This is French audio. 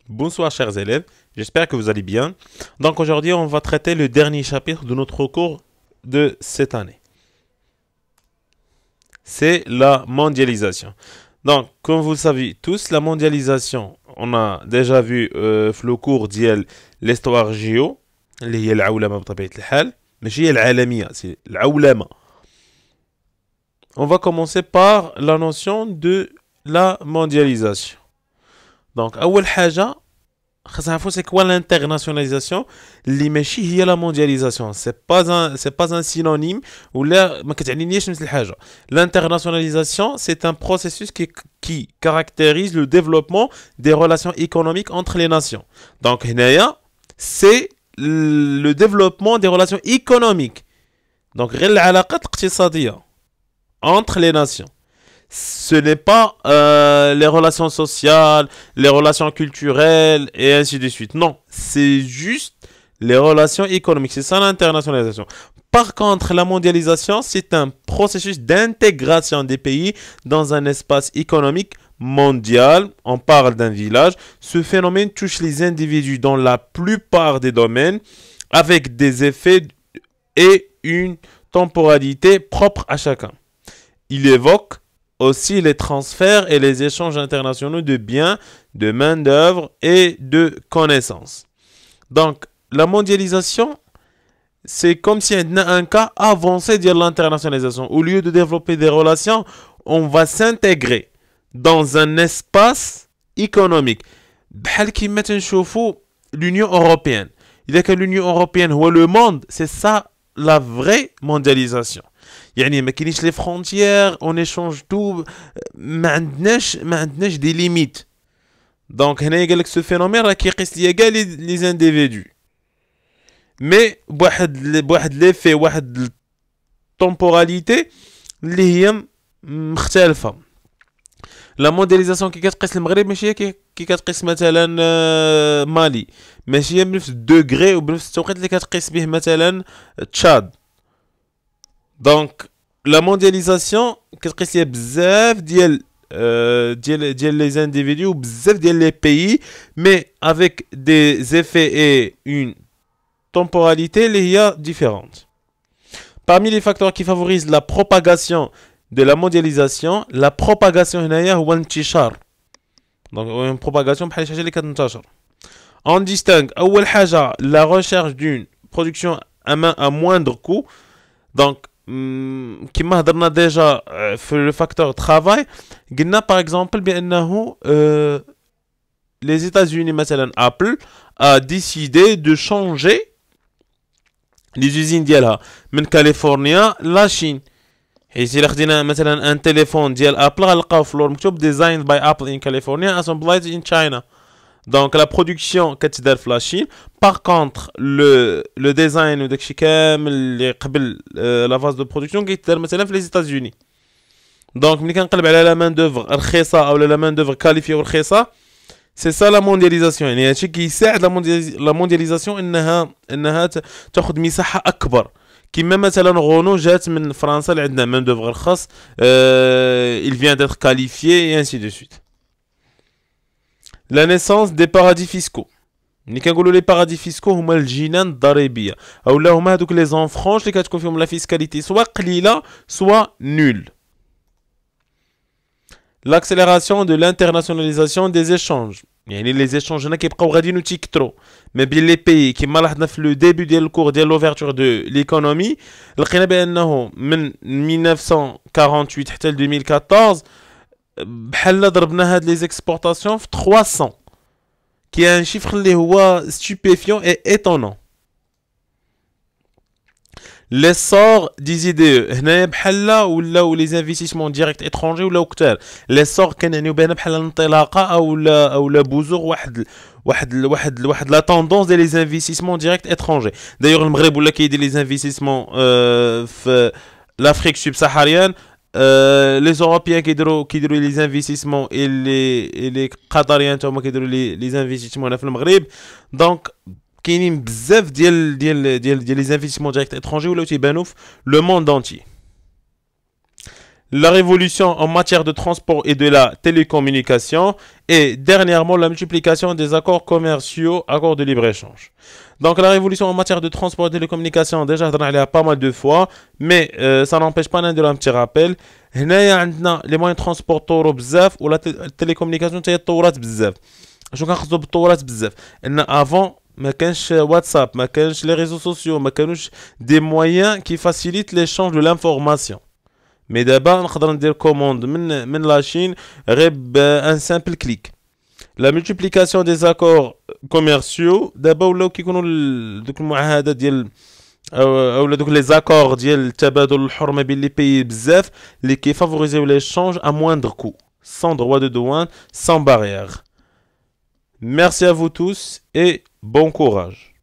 Bonsoir chers élèves, j'espère que vous allez bien. Donc aujourd'hui on va traiter le dernier chapitre de notre cours de cette année. C'est la mondialisation. Donc comme vous le savez tous, la mondialisation, on a déjà vu في le cours ديال l'histoire géo اللي هي العولمة بطبيعة الحال ماشي هي العالمية c'est العولمة. On va commencer par la notion de la mondialisation. Donc أول حاجة خاصنا نعرفوا c'est quoi l'internationalisation اللي ماشي هي la mondialisation c'est pas un synonyme ولا ما كتعنينيش نفس الحاجة. L'internationalisation c'est un processus qui caractérise le développement des relations économiques entre les nations. Donc هنايا c'est le développement des relations économiques. Donc غير العلاقات الاقتصادية entre les nations. Ce n'est pas les relations sociales, les relations culturelles et ainsi de suite. Non, c'est juste les relations économiques. C'est ça l'internationalisation. Par contre, la mondialisation, c'est un processus d'intégration des pays dans un espace économique mondial. On parle d'un village. Ce phénomène touche les individus dans la plupart des domaines avec des effets et une temporalité propre à chacun. Il évoque aussi les transferts et les échanges internationaux de biens, de main-d'œuvre et de connaissances. Donc, la mondialisation, c'est comme si on a un cas avancé de l'internationalisation. Au lieu de développer des relations, on va s'intégrer dans un espace économique. بحال كيما تنشوفوا l'Union européenne. إذا كان l'Union européenne هو le monde, c'est ça la vraie mondialisation. يعني ما كاينيش لي فرونتيير اون ايشونج تو ما عندناش دي ليميت. دونك هنايا قال لك سو فينومين راه كيقيس ليا كاع لي زانديفيدو مي بواحد ليفي واحد التومبوراليتي اللي هي مختلفه. لا موديليزاسيون كي كتقيس المغرب ماشي هي كي كتقيس مثلا مالي، ماشي هي بنفس الدوغري وبنفس التوقيت اللي كتقيس به مثلا تشاد. Donc la mondialisation كتقيس ليها بزاف ديال les individus وبزاف ديال les pays mais avec des effets et une temporalité اللي هي différente. Parmi les facteurs qui favorisent la propagation de la mondialisation, la propagation هنايا هو الانتشار. Donc une propagation بحال شي حاجه اللي كتنتشر. On distingue أول حاجه la recherche d'une production à moindre coût. Donc كما هضرنا ديجا في لو فاكتور ترافاي قلنا باغ اكزومبل بانه les États-Unis مثلا ابل a décidé de changer les usines ديالها من كاليفورنيا لا شين. حيت الا خدينا مثلا ان تليفون ديال ابل غنلقاو في اللور مكتوب ديزاين باي ابل ان كاليفورنيا اسامبلايد ان تشاينا. Donc la production كتدار في لاشين. Par contre le design وداكشي كامل اللي قبل la phase de production كيتدار مثلا في les États-Unis. Donc ملي كنقلب على لا مان دوفر رخيصه او لا مان دوفر كاليفيه ورخيصه سي سا لا موندياليزاسيون. يعني هادشي كيساعد لا موندياليزاسيون انها تاخذ مساحه اكبر. كيما مثلا غونو جات من فرنسا اللي عندنا مان دوفر رخص il vient d'être qualifié et ainsi de suite. La naissance des paradis fiscaux. ملي كنقولوا لي بارادي فيسكو هما الجنان الضريبيه اولا هما هذوك لي زون فرونش اللي كتكون فيهم لا فيسكاليتي سوا قليله سوا نول. L'accélération de l'internationalisation des échanges. يعني les échanges هنا كيبقاو غاديين وتيكثروا ما بين لي بيي كما لاحظنا في لو ديبي ديال الكور ديال لوفيرتور دو ليكونومي. لقينا بانه من 1948 حتى ل 2014 بحال ضربنا هاد لي زيكسبورطاسيون في 300 qui est un chiffre اللي هو stupéfiant et étonnant. L'essor des idées هنايا بحال ولاو لي انفستيسمون ديريكت اترونجي ولاو كثار. l'essor كنعنيو بها بحال الانطلاقه او بزوغ واحد لا توندونس ديال لي انفستيسمون ديريكت اترونجي. دايوغ المغرب ولا كيدير لي انفستيسمون في l'Afrique subsaharienne. Les Européens كيديروا les investissements et les قطريين هما كيديروا les investissements هنا في المغرب. دونك كاينين بزاف ديال les investissements directs étrangers ولاو تيبانوا في le monde entier. la révolution en matière de transport et de la télécommunication, et dernièrement la multiplication des accords commerciaux, accords de libre-échange. Donc la révolution en matière de transport et de télécommunication, déjà on a pas mal de fois, mais ça n'empêche pas de un petit rappel. هنايا عندنا les moyens de transport طوروا بزاف ولا télécommunication تاهي تطورات بزاف. شنو كنقصدوا بالتطورات بزاف؟ ان avant ما كانش واتساب، ما كانش لي ريزو سوسيو، ما كانوش دي مويان كي فاسيليت ليشانج دو لانفورماسيون. مي دابا نقدر ندير كوموند من لاشين غير بان سامبل كليك. لا مولتيبليكاسيون دي زاكور كوميرسيو دابا ولاو كيكونوا دوك المعاهدات ديال او دوك لي زاكور ديال التبادل الحر ما بين لي بيي بزاف اللي كيفافوريزيو ليشانج ا موindre كو sans droit de douane, sans barrière. Merci à vous tous et bon courage.